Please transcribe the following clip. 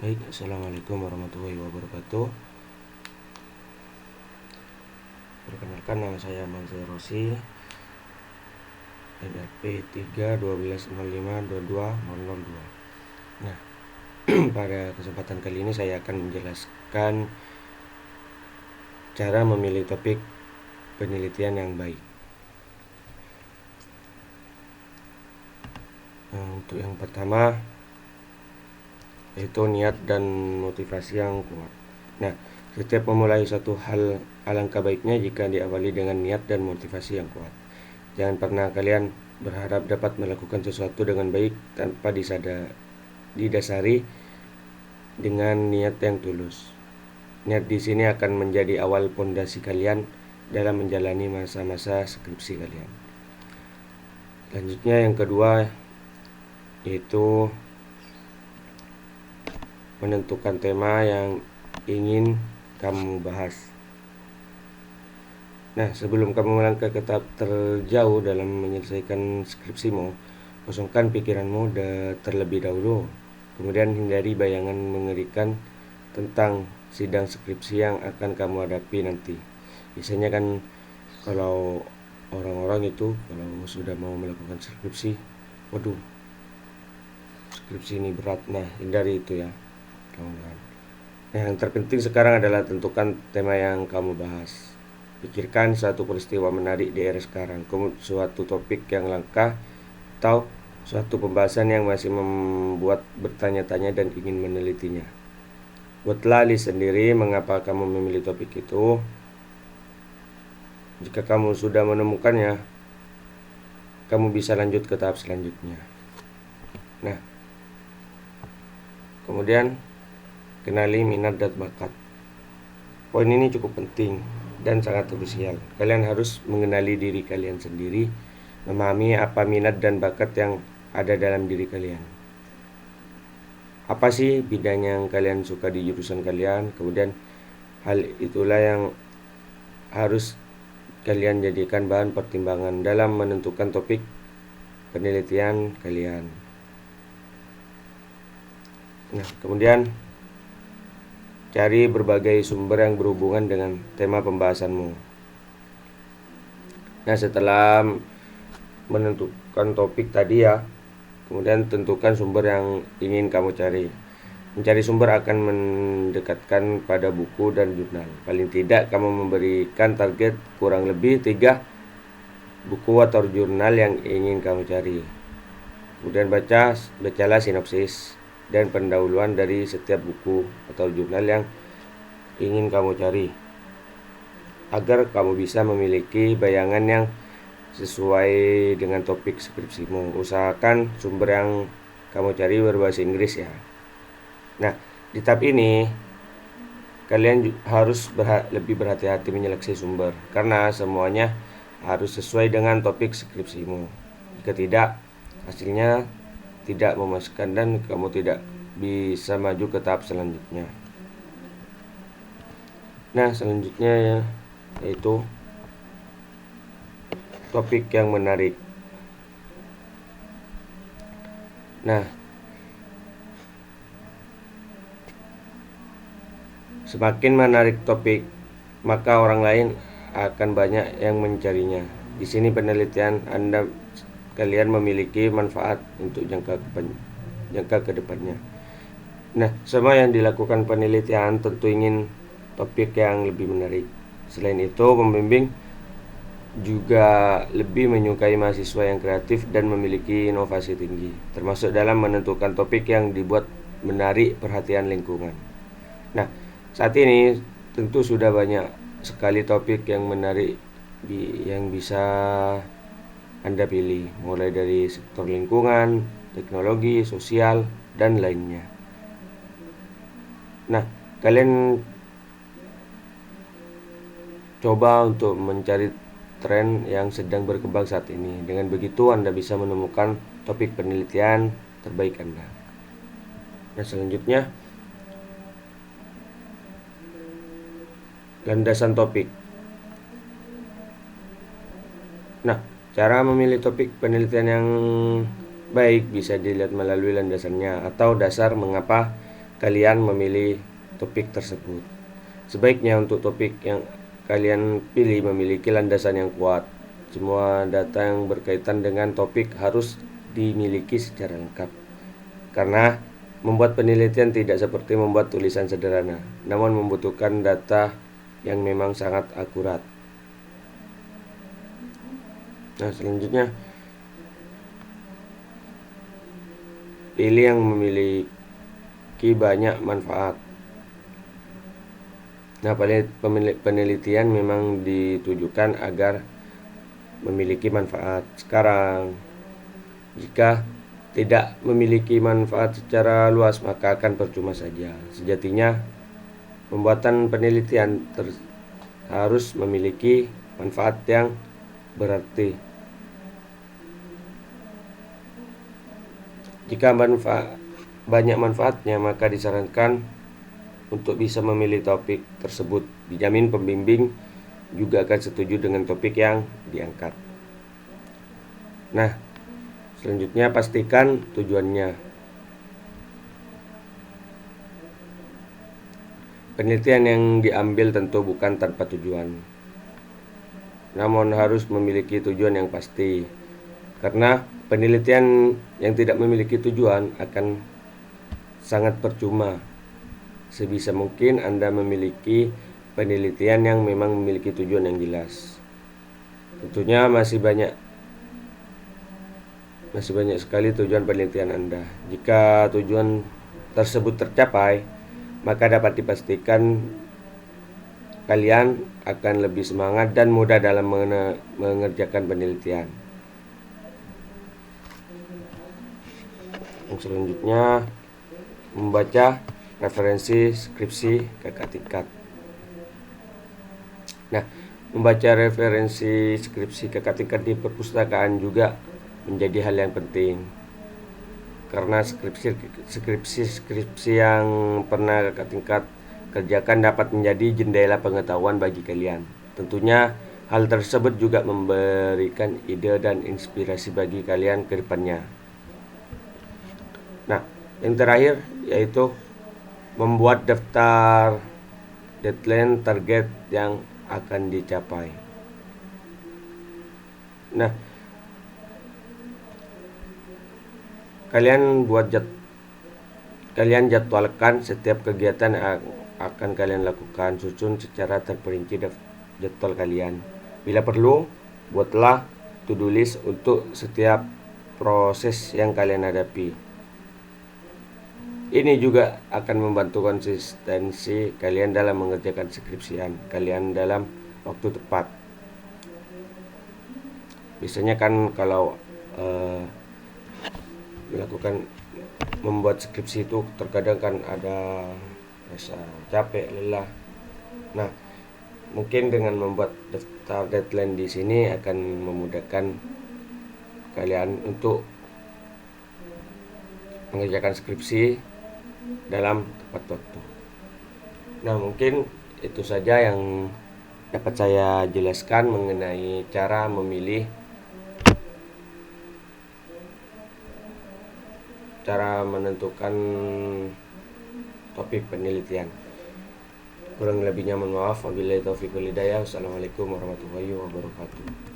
Baik, Assalamualaikum warahmatullahi wabarakatuh. Perkenalkan, nama saya Mansyur Rosi, NRP 3/12/05/22/002. Nah, pada kesempatan kali ini saya akan menjelaskan cara memilih topik penelitian yang baik. Untuk yang pertama, yaitu niat dan motivasi yang kuat. Nah, setiap memulai suatu hal, alangkah baiknya jika diawali dengan niat dan motivasi yang kuat. Jangan pernah kalian berharap dapat melakukan sesuatu dengan baik tanpa didasari dengan niat yang tulus. Niat di sini akan menjadi awal pondasi kalian dalam menjalani masa-masa skripsi kalian. Selanjutnya yang kedua, yaitu menentukan tema yang ingin kamu bahas. Nah, sebelum kamu melangkah ke tahap terjauh dalam menyelesaikan skripsimu, kosongkan pikiranmu terlebih dahulu. Kemudian hindari bayangan mengerikan tentang sidang skripsi yang akan kamu hadapi nanti. Biasanya kan kalau orang-orang itu kalau sudah mau melakukan skripsi, waduh, skripsi ini berat. Nah, hindari itu ya, kawan-kawan. Nah, yang terpenting sekarang adalah tentukan tema yang kamu bahas. Pikirkan suatu peristiwa menarik di era sekarang, suatu topik yang langka, atau suatu pembahasan yang masih membuat bertanya-tanya dan ingin menelitinya. Buatlah list sendiri mengapa kamu memilih topik itu. Jika kamu sudah menemukannya, kamu bisa lanjut ke tahap selanjutnya. Nah, kemudian kenali minat dan bakat. Poin ini cukup penting dan sangat krusial. Kalian harus mengenali diri kalian sendiri, memahami apa minat dan bakat yang ada dalam diri kalian. Apa sih bidang yang kalian suka di jurusan kalian? Kemudian hal itulah yang harus kalian jadikan bahan pertimbangan dalam menentukan topik penelitian kalian. Nah, kemudian cari berbagai sumber yang berhubungan dengan tema pembahasanmu. Nah, setelah menentukan topik tadi ya, kemudian tentukan sumber yang ingin kamu cari. Mencari sumber akan mendekatkan pada buku dan jurnal. Paling tidak kamu memberikan target kurang lebih 3 buku atau jurnal yang ingin kamu cari. Kemudian bacalah sinopsis dan pendahuluan dari setiap buku atau jurnal yang ingin kamu cari, agar kamu bisa memiliki bayangan yang sesuai dengan topik skripsimu. Usahakan sumber yang kamu cari berbahasa Inggris ya. Nah, di tahap ini kalian harus lebih berhati-hati menyeleksi sumber, karena semuanya harus sesuai dengan topik skripsimu. Jika tidak, hasilnya tidak memuaskan dan kamu tidak bisa maju ke tahap selanjutnya. Nah, selanjutnya ya, yaitu topik yang menarik. Nah, semakin menarik topik, maka orang lain akan banyak yang mencarinya. Di sini penelitian kalian memiliki manfaat untuk jangka ke depannya. Nah, semua yang dilakukan penelitian tentu ingin topik yang lebih menarik. Selain itu, pembimbing juga lebih menyukai mahasiswa yang kreatif dan memiliki inovasi tinggi, termasuk dalam menentukan topik yang dibuat menarik perhatian lingkungan. Nah, saat ini tentu sudah banyak sekali topik yang menarik yang bisa Anda pilih, mulai dari sektor lingkungan, teknologi, sosial, dan lainnya. Nah, kalian coba untuk mencari tren yang sedang berkembang saat ini. Dengan begitu Anda bisa menemukan topik penelitian terbaik Anda. Nah, selanjutnya landasan topik. Nah, cara memilih topik penelitian yang baik bisa dilihat melalui landasannya atau dasar mengapa kalian memilih topik tersebut. Sebaiknya untuk topik yang kalian pilih memiliki landasan yang kuat. Semua data yang berkaitan dengan topik harus dimiliki secara lengkap. Karena membuat penelitian tidak seperti membuat tulisan sederhana, namun membutuhkan data yang memang sangat akurat. Nah, selanjutnya pilih yang memiliki banyak manfaat. Nah, penelitian memang ditujukan agar memiliki manfaat. Sekarang, jika tidak memiliki manfaat secara luas, maka akan percuma saja. Sejatinya, pembuatan penelitian harus memiliki manfaat yang berarti. Jika banyak manfaatnya, maka disarankan untuk bisa memilih topik tersebut. Dijamin pembimbing juga akan setuju dengan topik yang diangkat. Nah, selanjutnya pastikan tujuannya. Penelitian yang diambil tentu bukan tanpa tujuan, namun harus memiliki tujuan yang pasti. Karena penelitian yang tidak memiliki tujuan akan sangat percuma. Sebisa mungkin Anda memiliki penelitian yang memang memiliki tujuan yang jelas. Tentunya masih banyak sekali tujuan penelitian Anda. Jika tujuan tersebut tercapai, maka dapat dipastikan kalian akan lebih semangat dan mudah dalam mengerjakan penelitian. Yang selanjutnya, membaca referensi skripsi kakak tingkat. Nah, membaca referensi skripsi kakak tingkat di perpustakaan juga menjadi hal yang penting, karena skripsi yang pernah kakak tingkat kerjakan dapat menjadi jendela pengetahuan bagi kalian. Tentunya hal tersebut juga memberikan ide dan inspirasi bagi kalian ke depannya. Nah, yang terakhir yaitu membuat daftar deadline target yang akan dicapai. Nah, kalian jadwalkan setiap kegiatan yang akan kalian lakukan. Susun secara terperinci jadwal kalian. Bila perlu, buatlah to-do list untuk setiap proses yang kalian hadapi. Ini juga akan membantu konsistensi kalian dalam mengerjakan skripsian kalian dalam waktu tepat. Biasanya kan kalau membuat skripsi itu terkadang kan ada rasa capek, lelah. Nah, mungkin dengan membuat daftar deadline di sini akan memudahkan kalian untuk mengerjakan skripsi dalam tepat waktu. Nah, mungkin itu saja yang dapat saya jelaskan mengenai cara menentukan topik penelitian. Kurang lebihnya mohon maaf. Wabillahi taufiq wal hidayah. Wassalamualaikum warahmatullahi wabarakatuh.